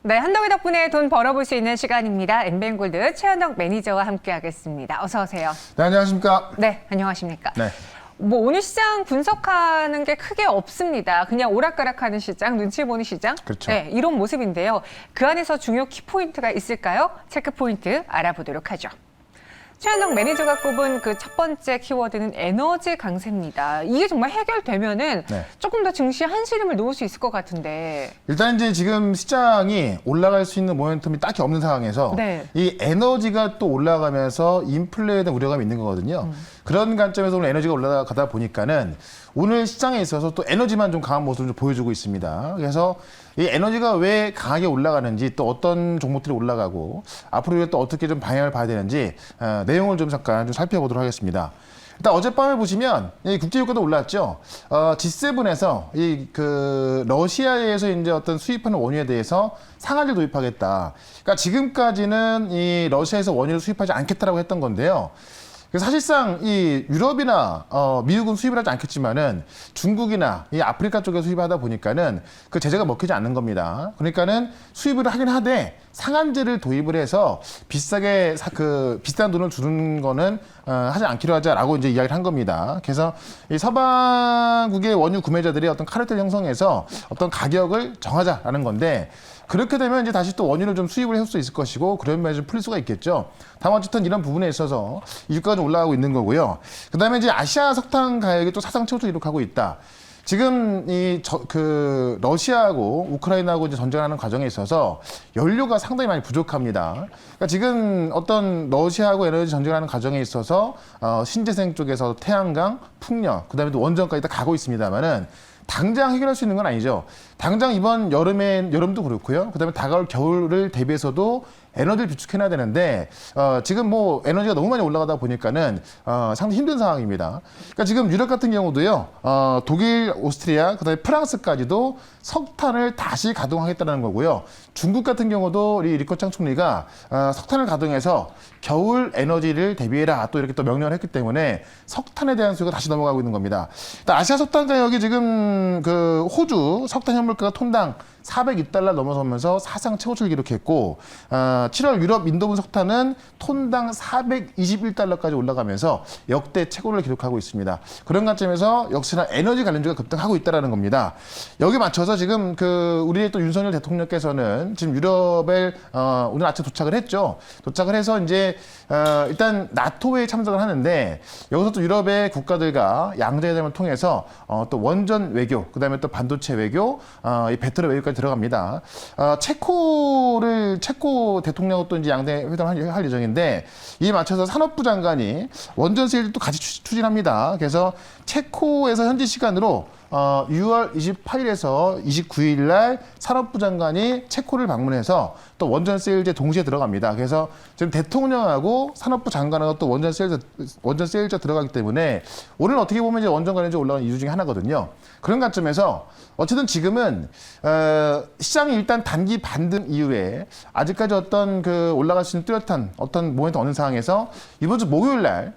네, 한덕이 덕분에 돈 벌어볼 수 있는 시간입니다. 엠뱅골드 최한덕 매니저와 함께하겠습니다. 어서 오세요. 네, 안녕하십니까? 네, 안녕하십니까? 네. 오늘 시장 분석하는 게 크게 없습니다. 그냥 오락가락하는 시장, 눈치 보는 시장. 그렇죠. 네, 이런 모습인데요. 그 안에서 중요 키포인트가 있을까요? 체크포인트 알아보도록 하죠. 최한덕 매니저가 꼽은 그 첫 번째 키워드는 에너지 강세입니다. 이게 정말 해결되면은 네. 조금 더 증시에 한시름을 놓을 수 있을 것 같은데. 일단 이제 지금 시장이 올라갈 수 있는 모멘텀이 딱히 없는 상황에서 네. 이 에너지가 또 올라가면서 인플레에 대한 우려감이 있는 거거든요. 그런 관점에서 오늘 에너지가 올라가다 보니까는 오늘 시장에 있어서 또 에너지만 좀 강한 모습을 좀 보여주고 있습니다. 그래서 이 에너지가 왜 강하게 올라가는지 또 어떤 종목들이 올라가고 앞으로 또 어떻게 좀 방향을 봐야 되는지 내용을 좀 잠깐 좀 살펴보도록 하겠습니다. 일단 어젯밤에 보시면 이 국제유가도 올랐죠. G7에서 이 그 러시아에서 이제 어떤 수입하는 원유에 대해서 상한제를 도입하겠다. 그러니까 지금까지는 이 러시아에서 원유를 수입하지 않겠다라고 했던 건데요. 사실상 이 유럽이나 미국은 수입을 하지 않겠지만은 중국이나 이 아프리카 쪽에 수입하다 보니까는 그 제재가 먹히지 않는 겁니다. 그러니까는 수입을 하긴 하되 상한제를 도입을 해서 비싸게 비싼 돈을 주는 거는 하지 않기로 하자라고 이제 이야기를 한 겁니다. 그래서 이 서방국의 원유 구매자들이 어떤 카르텔 형성해서 어떤 가격을 정하자라는 건데. 그렇게 되면 이제 다시 또 원유를 좀 수입을 할 수 있을 것이고 그런 면에서 좀 풀릴 수가 있겠죠. 다만 어쨌든 이런 부분에 있어서 유가가 좀 올라가고 있는 거고요. 그다음에 이제 아시아 석탄 가격이 또 사상 최고를 기록하고 있다. 지금 러시아하고 우크라이나하고 이제 전쟁하는 과정에 있어서 연료가 상당히 많이 부족합니다. 그러니까 지금 어떤 러시아하고 에너지 전쟁하는 과정에 있어서 신재생 쪽에서 태양광, 풍력, 그다음에 또 원전까지 다 가고 있습니다만은. 당장 해결할 수 있는 건 아니죠. 당장 이번 여름도 그렇고요. 그다음에 다가올 겨울을 대비해서도 에너지를 비축해놔야 되는데 지금 뭐 에너지가 너무 많이 올라가다 보니까는 상당히 힘든 상황입니다. 그러니까 지금 유럽 같은 경우도요. 독일, 오스트리아, 그다음에 프랑스까지도 석탄을 다시 가동하겠다는 거고요. 중국 같은 경우도 우리 리커창 총리가 석탄을 가동해서 겨울 에너지를 대비해라 또 이렇게 또 명령을 했기 때문에 석탄에 대한 수요가 다시 넘어가고 있는 겁니다. 아시아 석탄 가격이 지금 그 호주 석탄 현물가가 톤당 406달러 넘어서면서 사상 최고치를 기록했고 7월 유럽 인도분 석탄은 톤당 421달러까지 올라가면서 역대 최고를 기록하고 있습니다. 그런 관점에서 역시나 에너지 관련주가 급등하고 있다는 겁니다. 여기 맞춰서 지금 우리 또 윤석열 대통령께서는 지금 유럽에 오늘 아침 도착을 했죠. 도착을 해서 이제 일단 나토에 참석을 하는데 여기서 또 유럽의 국가들과 양자회담을 통해서 또 원전 외교, 그다음에 또 반도체 외교, 이 배터리 외교까지 들어갑니다. 체코 대통령하고 또 이제 양대 회담을 할 예정인데 이에 맞춰서 산업부 장관이 원전 세일도 또 같이 추진합니다. 그래서 체코에서 현지 시간으로 6월 28일에서 29일 날 산업부 장관이 체코를 방문해서 또 원전 세일제 동시에 들어갑니다. 그래서 지금 대통령하고 산업부 장관하고 또 원전 세일제 들어가기 때문에 오늘 어떻게 보면 이제 원전 관련주 올라가는 이유 중에 하나거든요. 그런 관점에서 어쨌든 지금은 시장이 일단 단기 반등 이후에 아직까지 어떤 올라갈 수 있는 뚜렷한 어떤 모멘텀 없는 상황에서 이번 주 목요일 날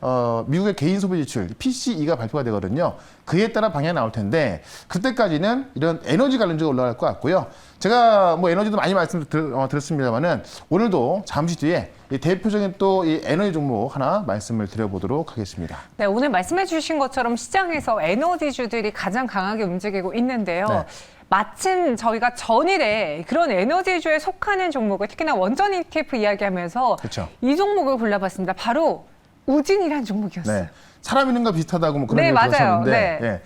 미국의 개인 소비 지출 PCE가 발표가 되거든요. 그에 따라 방향이 나올 텐데 그때까지는 이런 에너지 관련주가 올라갈 것 같고요. 제가 뭐 에너지도 많이 말씀드렸습니다만은 오늘도 잠시 뒤에 이 대표적인 또 이 에너지 종목 하나 말씀을 드려보도록 하겠습니다. 네, 오늘 말씀해 주신 것처럼 시장에서 에너지주들이 가장 강하게 움직이고 있는데요. 네. 마침 저희가 전일에 그런 에너지주에 속하는 종목을 특히나 원전 ETF 이야기하면서 그렇죠. 이 종목을 골라봤습니다. 바로 우진이라는 종목이었어요. 네. 사람 있는 거 비슷하다고 뭐 그런 네, 얘기 맞아요. 들었었는데 네. 예.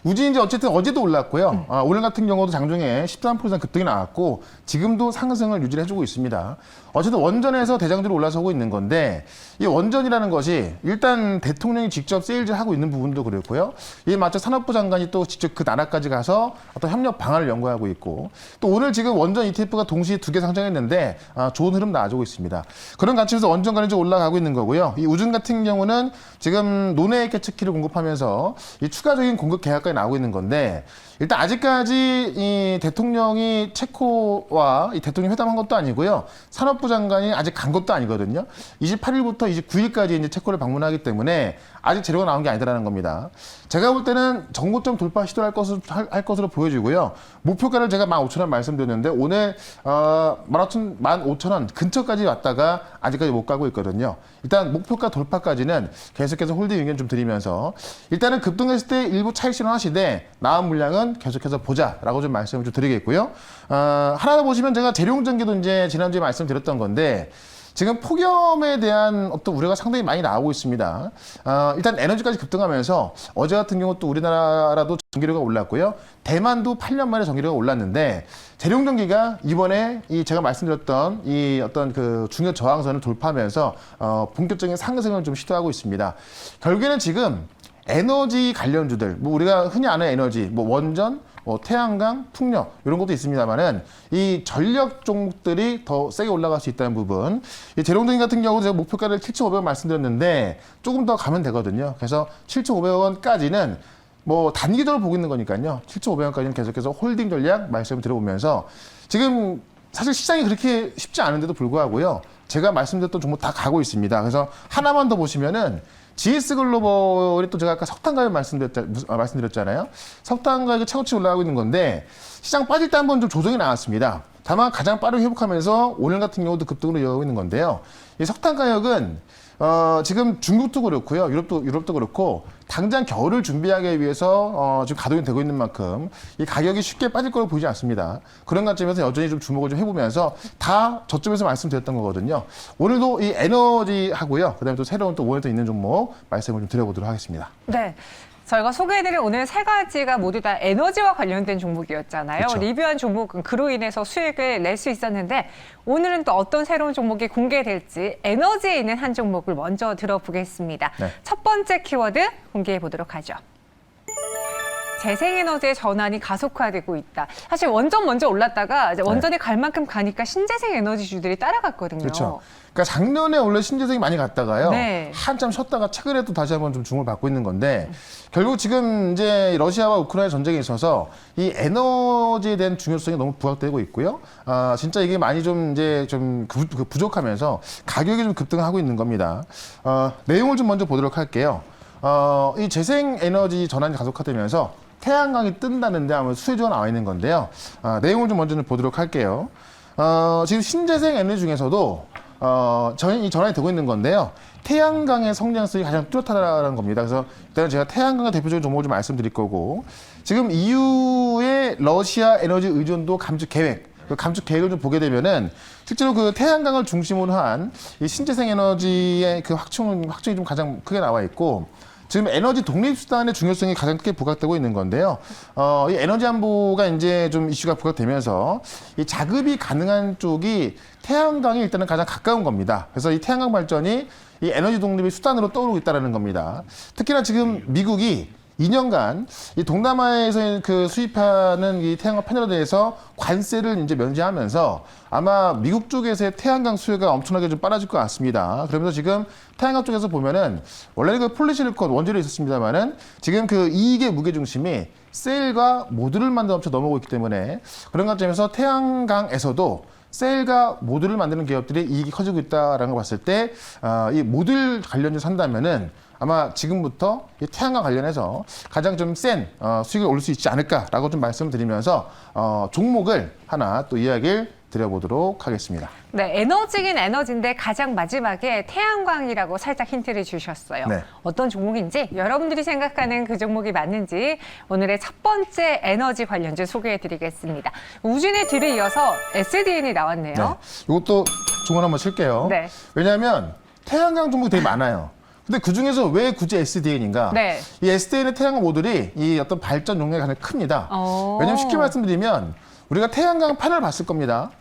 우진이 이제 어쨌든 어제도 올랐고요. 오늘 같은 경우도 장중에 13% 급등이 나왔고 지금도 상승을 유지를 해주고 있습니다. 어쨌든 원전에서 대장주로 올라서고 있는 건데 이 원전이라는 것이 일단 대통령이 직접 세일즈 하고 있는 부분도 그렇고요. 이에 맞춰 산업부 장관이 또 직접 그 나라까지 가서 어떤 협력 방안을 연구하고 있고 또 오늘 지금 원전 ETF가 동시에 2개 상장했는데 좋은 흐름 나와주고 있습니다. 그런 관점에서 원전 관련주 올라가고 있는 거고요. 이 우진 같은 경우는 지금 논외 개측키를 공급하면서 이 추가적인 공급 계약까지 나오고 있는 건데 일단 아직까지 이 대통령이 체코와 이 대통령 회담한 것도 아니고요. 산업부 장관이 아직 간 것도 아니거든요. 28일부터 29일까지 이제 체코를 방문하기 때문에 아직 재료가 나온 게 아니다라는 겁니다. 제가 볼 때는 정고점 돌파 시도를 할 것으로 보여지고요. 목표가를 제가 15,000원 말씀드렸는데 오늘 15,000원 근처까지 왔다가 아직까지 못 가고 있거든요. 일단 목표가 돌파까지는 계속해서 홀딩 의견 좀 드리면서 일단은 급등했을 때 일부 차익 실현하시되 나온 물량은 계속해서 보자라고 좀 말씀을 좀 드리겠고요. 하나 더 보시면 제가 재룡전기도 이제 지난주에 말씀드렸던 건데 지금 폭염에 대한 어떤 우려가 상당히 많이 나오고 있습니다. 일단 에너지까지 급등하면서 어제 같은 경우 또 우리나라도 전기료가 올랐고요. 대만도 8년 만에 전기료가 올랐는데 재룡전기가 이번에 이 제가 말씀드렸던 이 어떤 그 중요 저항선을 돌파하면서 본격적인 상승을 좀 시도하고 있습니다. 결국에는 지금 에너지 관련주들, 뭐 우리가 흔히 아는 에너지, 뭐 원전, 태양광, 풍력 이런 것도 있습니다만은 이 전력 종목들이 더 세게 올라갈 수 있다는 부분. 이 재룡전기 같은 경우 제가 목표가를 7,500원 말씀드렸는데 조금 더 가면 되거든요. 그래서 7,500원까지는 뭐 단기적으로 보고 있는 거니까요. 7,500원까지는 계속해서 홀딩 전략 말씀을 드려보면서 지금 사실 시장이 그렇게 쉽지 않은데도 불구하고요. 제가 말씀드렸던 종목 다 가고 있습니다. 그래서 하나만 더 보시면은 GS글로벌이 또 제가 아까 석탄 가격 말씀드렸잖아요. 석탄 가격이 차고치 올라가고 있는 건데 시장 빠질 때 한번 좀 조정이 나왔습니다. 다만 가장 빠르게 회복하면서 오늘 같은 경우도 급등으로 이어가고 있는 건데요. 이 석탄 가격은 지금 중국도 그렇고요. 유럽도 그렇고 당장 겨울을 준비하기 위해서 지금 가동이 되고 있는 만큼 이 가격이 쉽게 빠질 거로 보이지 않습니다. 그런 관점에서 여전히 좀 주목을 좀 해보면서 다 저점에서 말씀드렸던 거거든요. 오늘도 이 에너지 하고요. 그다음에 또 새로운 또 오늘 또 있는 종목 말씀을 좀 드려보도록 하겠습니다. 네. 저희가 소개해드린 오늘 세 가지가 모두 다 에너지와 관련된 종목이었잖아요. 그쵸. 리뷰한 종목은 그로 인해서 수익을 낼 수 있었는데 오늘은 또 어떤 새로운 종목이 공개될지 에너지에 있는 한 종목을 먼저 들어보겠습니다. 네. 첫 번째 키워드 공개해 보도록 하죠. 재생에너지의 전환이 가속화되고 있다. 사실 원전 먼저 올랐다가 이제 원전이 갈 만큼 가니까 신재생 에너지주들이 따라갔거든요. 그렇죠. 그러니까 작년에 원래 신재생이 많이 갔다가요. 네. 한참 쉬었다가 최근에 또 다시 한번 좀 주목을 받고 있는 건데 결국 지금 이제 러시아와 우크라이나 전쟁에 있어서 이 에너지에 대한 중요성이 너무 부각되고 있고요. 진짜 이게 많이 좀 이제 좀 부족하면서 가격이 좀 급등하고 있는 겁니다. 내용을 좀 먼저 보도록 할게요. 이 재생에너지 전환이 가속화되면서 태양광이 뜬다는데 아마 수혜주가 나와 있는 건데요. 내용을 좀 먼저 보도록 할게요. 지금 신재생 에너지 중에서도 이 전환이 되고 있는 건데요. 태양광의 성장성이 가장 뚜렷하다는 겁니다. 그래서 일단 제가 태양광의 대표적인 종목을 좀 말씀드릴 거고 지금 EU의 러시아 에너지 의존도 감축 계획 그 감축 계획을 좀 보게 되면은 실제로 그 태양광을 중심으로 한 이 신재생 에너지의 그 확충이 좀 가장 크게 나와 있고 지금 에너지 독립 수단의 중요성이 가장 크게 부각되고 있는 건데요. 이 에너지 안보가 이제 좀 이슈가 부각되면서 이 자급이 가능한 쪽이 태양광이 일단은 가장 가까운 겁니다. 그래서 이 태양광 발전이 이 에너지 독립의 수단으로 떠오르고 있다는 겁니다. 특히나 지금 미국이 2년간 이 동남아에서 그 수입하는 이 태양광 패널에 대해서 관세를 이제 면제하면서 아마 미국 쪽에서의 태양광 수요가 엄청나게 좀 빨라질 것 같습니다. 그러면서 지금 태양광 쪽에서 보면은 원래는 그 폴리실리콘 원재료 있었습니다만은 지금 그 이익의 무게 중심이 셀과 모듈을 만드는 업체 넘어오고 있기 때문에 그런 관점에서 태양광에서도 셀과 모듈을 만드는 기업들이 이익이 커지고 있다라는 걸 봤을 때 이 모듈 관련주 산다면은 아마 지금부터 이 태양광 관련해서 가장 좀 센 수익을 올릴 수 있지 않을까라고 좀 말씀드리면서 종목을 하나 또 이야기를 드려보도록 하겠습니다. 네, 에너지긴 에너지인데 가장 마지막에 태양광이라고 살짝 힌트를 주셨어요. 네. 어떤 종목인지 여러분들이 생각하는 그 종목이 맞는지 오늘의 첫 번째 에너지 관련주 소개해드리겠습니다. 우진의 뒤를 이어서 SDN이 나왔네요. 네. 이것도 종을 한번 칠게요. 네. 왜냐하면 태양광 종목이 되게 많아요. 근데 그 중에서 왜 굳이 SDN인가? 네. 이 SDN의 태양광 모듈이 이 어떤 발전 용량이 가장 큽니다. 왜냐면 쉽게 말씀드리면 우리가 태양광 패널을 봤을 겁니다.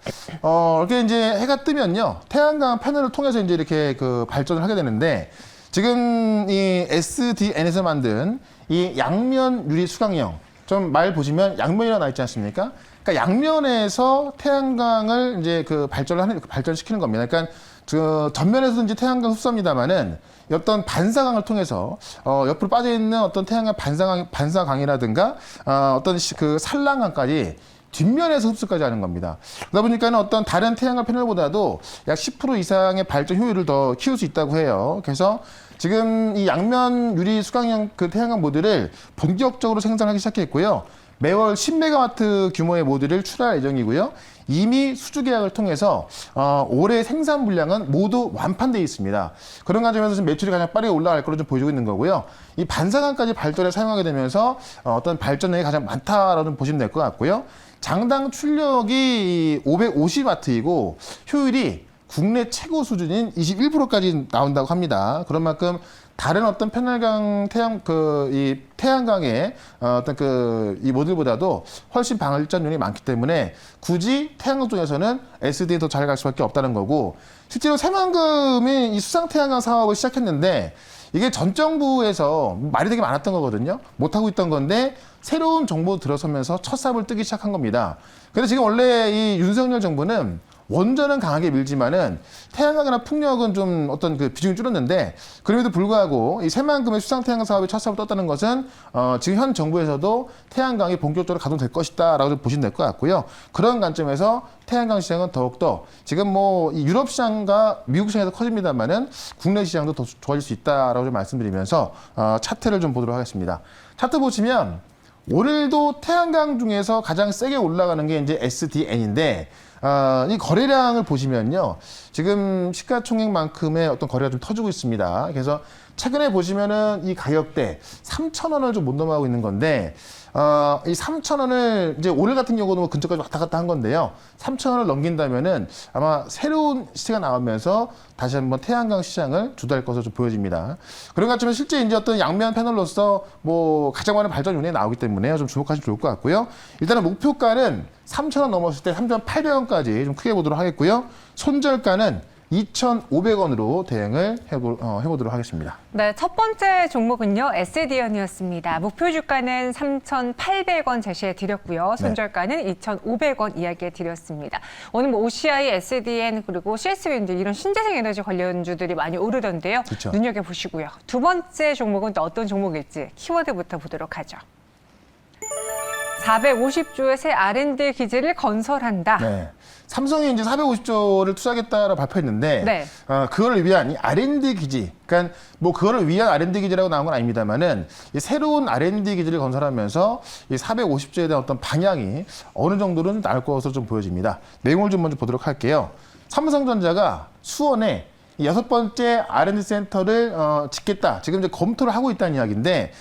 이렇게 이제 해가 뜨면요. 태양광 패널을 통해서 이제 이렇게 그 발전을 하게 되는데 지금 이 SDN에서 만든 이 양면 유리 수강형 좀 말 보시면 양면이라고 나와 있지 않습니까? 그러니까 양면에서 태양광을 이제 그 발전시키는 겁니다. 그러니까 전면에서도 이제 태양광 흡수합니다만은 어떤 반사광을 통해서 옆으로 빠져 있는 어떤 태양광 반사광이라든가 어떤 그 산란광까지 뒷면에서 흡수까지 하는 겁니다. 그러다 보니까는 어떤 다른 태양광 패널보다도 약 10% 이상의 발전 효율을 더 키울 수 있다고 해요. 그래서 지금 이 양면 유리 수광형 그 태양광 모듈을 본격적으로 생산하기 시작했고요. 매월 10메가와트 규모의 모듈을 출하할 예정이고요. 이미 수주 계약을 통해서 올해 생산 물량은 모두 완판되어 있습니다. 그런 관점에서 지금 매출이 가장 빠르게 올라갈 것으로 좀 보여주고 있는 거고요. 이 반사광까지 발전에 사용하게 되면서 어떤 발전량이 가장 많다라고 좀 보시면 될 것 같고요. 장당 출력이 550와트이고 효율이 국내 최고 수준인 21%까지 나온다고 합니다. 그런 만큼 다른 어떤 패널광 이 태양광의 어떤 이 모듈보다도 훨씬 발전율이 많기 때문에 굳이 태양광 쪽에서는 SD에 더 잘 갈 수밖에 없다는 거고, 실제로 새만금이 이 수상 태양광 사업을 시작했는데 이게 전 정부에서 말이 되게 많았던 거거든요. 못하고 있던 건데 새로운 정부 들어서면서 첫 삽을 뜨기 시작한 겁니다. 근데 지금 원래 이 윤석열 정부는 원전은 강하게 밀지만은 태양광이나 풍력은 좀 어떤 그 비중이 줄었는데, 그럼에도 불구하고 이 새만금의 수상 태양광 사업이 첫 삽을 떴다는 것은 지금 현 정부에서도 태양광이 본격적으로 가동될 것이다라고 좀 보시면 될 것 같고요. 그런 관점에서 태양광 시장은 더욱더 지금 뭐 이 유럽 시장과 미국 시장에서 커집니다만은 국내 시장도 더 좋아질 수 있다라고 좀 말씀드리면서 차트를 좀 보도록 하겠습니다. 차트 보시면 오늘도 태양광 중에서 가장 세게 올라가는 게 이제 SDN인데, 이 거래량을 보시면요. 지금 시가총액만큼의 어떤 거래가 좀 터지고 있습니다. 그래서 최근에 보시면은 이 가격대 3,000원을 좀 못 넘어가고 있는 건데, 이 3,000원을 이제 오늘 같은 경우도 뭐 근처까지 왔다 갔다 한 건데요. 3,000원을 넘긴다면은 아마 새로운 시세가 나오면서 다시 한번 태양광 시장을 주도할 것으로 좀 보여집니다. 그런 것처럼 실제 이제 어떤 양면 패널로서 뭐 가장 많은 발전 요인이 나오기 때문에 좀 주목하시면 좋을 것 같고요. 일단은 목표가는 3,000원 넘었을 때 3,800원까지 좀 크게 보도록 하겠고요. 손절가는 2,500원으로 대응을 해보도록 하겠습니다. 네, 첫 번째 종목은요, SDN이었습니다. 목표 주가는 3,800원 제시해 드렸고요. 손절가는 2,500원 이야기해 드렸습니다. 오늘 뭐 OCI, SDN 그리고 CS윈드 이런 신재생 에너지 관련주들이 많이 오르던데요. 그쵸. 눈여겨보시고요. 두 번째 종목은 또 어떤 종목일지 키워드부터 보도록 하죠. 450조의 새 R&D 기지를 건설한다. 네. 삼성이 이제 450조를 투자하겠다라고 발표했는데, 네. 그거를 위한 이 R&D 기지, 그러니까 뭐 그거를 위한 R&D 기지라고 나온 건 아닙니다만은 이 새로운 R&D 기지를 건설하면서 이 450조에 대한 어떤 방향이 어느 정도는 나올 것으로 좀 보여집니다. 내용을 좀 먼저 보도록 할게요. 삼성전자가 수원에 이 6번째 R&D 센터를 짓겠다. 지금 이제 검토를 하고 있다는 이야기인데,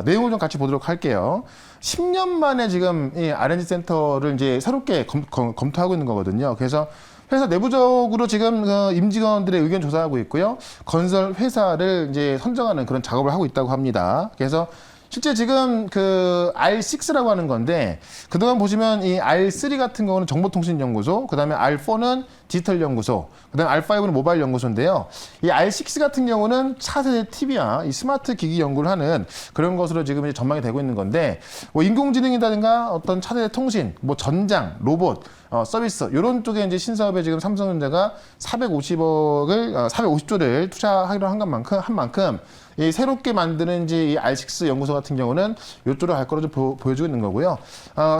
내용을 좀 같이 보도록 할게요. 10년 만에 지금 이 R&D 센터를 이제 새롭게 검토하고 있는 거거든요. 그래서 회사 내부적으로 지금 임직원들의 의견 조사하고 있고요. 건설 회사를 이제 선정하는 그런 작업을 하고 있다고 합니다. 그래서 실제 지금 그 R6라고 하는 건데, 그동안 보시면 이 R3 같은 경우는 정보통신연구소, 그 다음에 R4는 디지털연구소, 그 다음에 R5는 모바일 연구소인데요. 이 R6 같은 경우는 차세대 TV와 이 스마트 기기 연구를 하는 그런 것으로 지금 이제 전망이 되고 있는 건데, 뭐 인공지능이라든가 어떤 차세대 통신, 뭐 전장, 로봇, 서비스, 이런 쪽에 이제 신사업에 지금 삼성전자가 450조를 투자하기로 한 만큼, 이 새롭게 만드는 이제 이 R6 연구소 같은 경우는 이쪽으로 갈 거로 좀 보여주고 있는 거고요.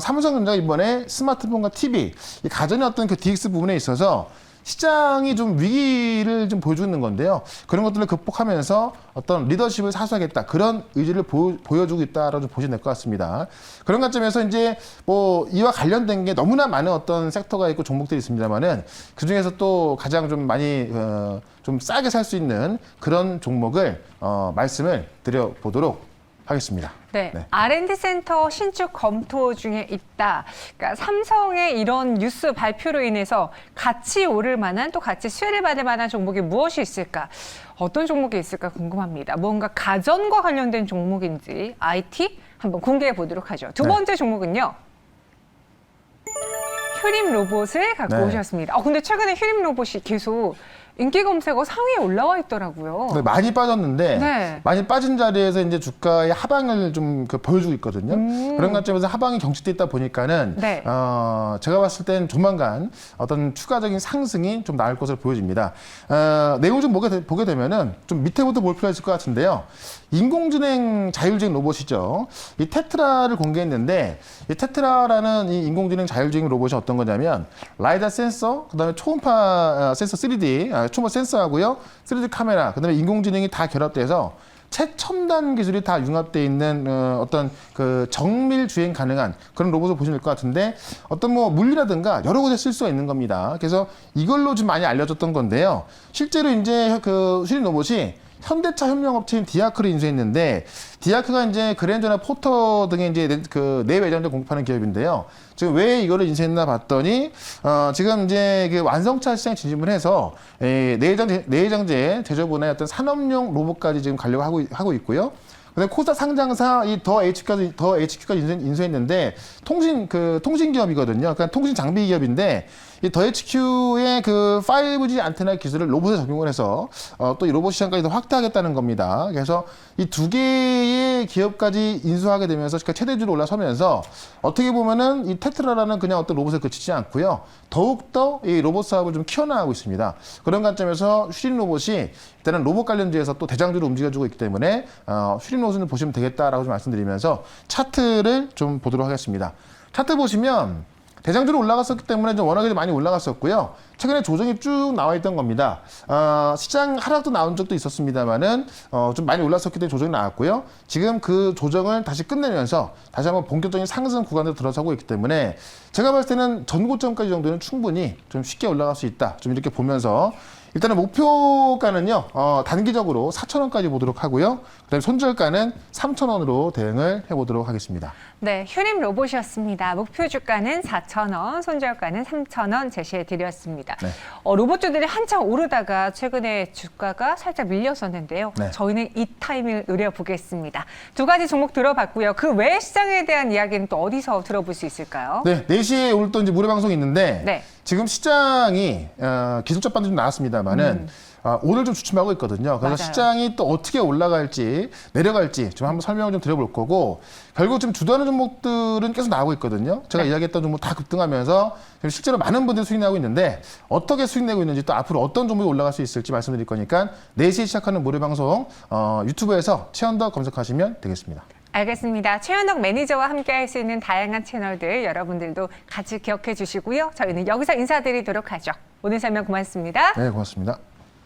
삼성전자가 이번에 스마트폰과 TV, 이 가전의 어떤 그 DX 부분에 있어서 시장이 좀 위기를 좀 보여주고 있는 건데요. 그런 것들을 극복하면서 어떤 리더십을 사수하겠다. 그런 의지를 보여주고 있다라고 좀 보시면 될 것 같습니다. 그런 관점에서 이제 뭐 이와 관련된 게 너무나 많은 어떤 섹터가 있고 종목들이 있습니다만은 그 중에서 또 가장 좀 많이 좀 싸게 살 수 있는 그런 종목을 말씀을 드려보도록 하겠습니다. 네, 네. R&D 센터 신축 검토 중에 있다. 그러니까 삼성의 이런 뉴스 발표로 인해서 같이 오를 만한 또 같이 수혜를 받을 만한 종목이 무엇이 있을까? 어떤 종목이 있을까 궁금합니다. 뭔가 가전과 관련된 종목인지 IT 한번 공개해 보도록 하죠. 두 번째 종목은요. 휴림 로봇을 갖고 오셨습니다. 근데 최근에 휴림 로봇이 계속 인기 검색어 상위에 올라와 있더라고요. 네, 많이 빠졌는데 네. 많이 빠진 자리에서 이제 주가의 하방을 좀 보여주고 있거든요. 그런 관점에서 하방이 경직돼 있다 보니까는 네. 제가 봤을 땐 조만간 어떤 추가적인 상승이 좀 나올 것으로 보여집니다. 내용 좀 보게 되면은 좀 밑에부터 볼 필요가 있을 것 같은데요. 인공지능 자율주행 로봇이죠. 이 테트라를 공개했는데 이 테트라라는 이 인공지능 자율주행 로봇이 어떤 거냐면 라이다 센서, 그다음에 초음파 센서 3D, 초음파 센서하고요, 3D 카메라, 그다음에 인공지능이 다 결합돼서 최첨단 기술이 다 융합되어 있는 어떤 그 정밀 주행 가능한 그런 로봇을 보시면 될 것 같은데 어떤 뭐 물리라든가 여러 곳에 쓸 수가 있는 겁니다. 그래서 이걸로 좀 많이 알려졌던 건데요. 실제로 이제 그 수린 로봇이 현대차 협력업체인 디아크를 인수했는데 디아크가 이제 그랜저나 포터 등의 이제 그 내외장재 공급하는 기업인데요. 지금 왜 이거를 인수했나 봤더니 지금 이제 그 완성차 시장에 진입을 해서 내외장재 제조분의 어떤 산업용 로봇까지 지금 가려고 하고 있고요. 근데 코스닥 상장사 이 더 HQ까지 인수했는데 통신 기업이거든요. 그러니까 통신 장비 기업인데 이 더 HQ의 그 5G 안테나 기술을 로봇에 적용을 해서 또 이 로봇 시장까지 더 확대하겠다는 겁니다. 그래서 이 두 개의 기업까지 인수하게 되면서 최대주로 올라서면서 어떻게 보면은 이 테트라라는 그냥 어떤 로봇에 그치지 않고요. 더욱더 이 로봇 사업을 좀 키워나가고 있습니다. 그런 관점에서 슈린 로봇이 일단은 로봇 관련주에서 또 대장주로 움직여주고 있기 때문에 슈린 로봇을 보시면 되겠다라고 좀 말씀드리면서 차트를 좀 보도록 하겠습니다. 차트 보시면 대장주로 올라갔었기 때문에 좀 워낙에 많이 올라갔었고요. 최근에 조정이 쭉 나와 있던 겁니다. 시장 하락도 나온 적도 있었습니다만은 좀 많이 올랐었기 때문에 조정이 나왔고요. 지금 그 조정을 다시 끝내면서 다시 한번 본격적인 상승 구간으로 들어서고 있기 때문에 제가 봤을 때는 전고점까지 정도는 충분히 좀 쉽게 올라갈 수 있다. 좀 이렇게 보면서 일단은 목표가는요, 단기적으로 4,000원까지 보도록 하고요. 그다음에 손절가는 3,000원으로 대응을 해보도록 하겠습니다. 네, 휴림 로봇이었습니다. 목표 주가는 4,000원, 손절가는 3,000원 제시해 드렸습니다. 네. 로봇주들이 한창 오르다가 최근에 주가가 살짝 밀렸었는데요. 네. 저희는 이 타이밍을 노려보겠습니다. 두 가지 종목 들어봤고요. 그 외 시장에 대한 이야기는 또 어디서 들어볼 수 있을까요? 네, 4시에 오늘 또 이제 무료 방송이 있는데 네. 지금 시장이 기술적 반등이 좀 나왔습니다만은 오늘 좀 주춤하고 있거든요. 그래서 맞아요. 시장이 또 어떻게 올라갈지 내려갈지 좀 한번 설명을 좀 드려볼 거고 결국 지금 주도하는 종목들은 계속 나오고 있거든요. 제가 네. 이야기했던 종목 다 급등하면서 지금 실제로 많은 분들이 수익 내고 있는데 어떻게 수익 내고 있는지 또 앞으로 어떤 종목이 올라갈 수 있을지 말씀드릴 거니까 4시에 시작하는 무료 방송 유튜브에서 최현덕 검색하시면 되겠습니다. 알겠습니다. 최현덕 매니저와 함께 할 수 있는 다양한 채널들 여러분들도 같이 기억해 주시고요. 저희는 여기서 인사드리도록 하죠. 오늘 설명 고맙습니다. 네, 고맙습니다.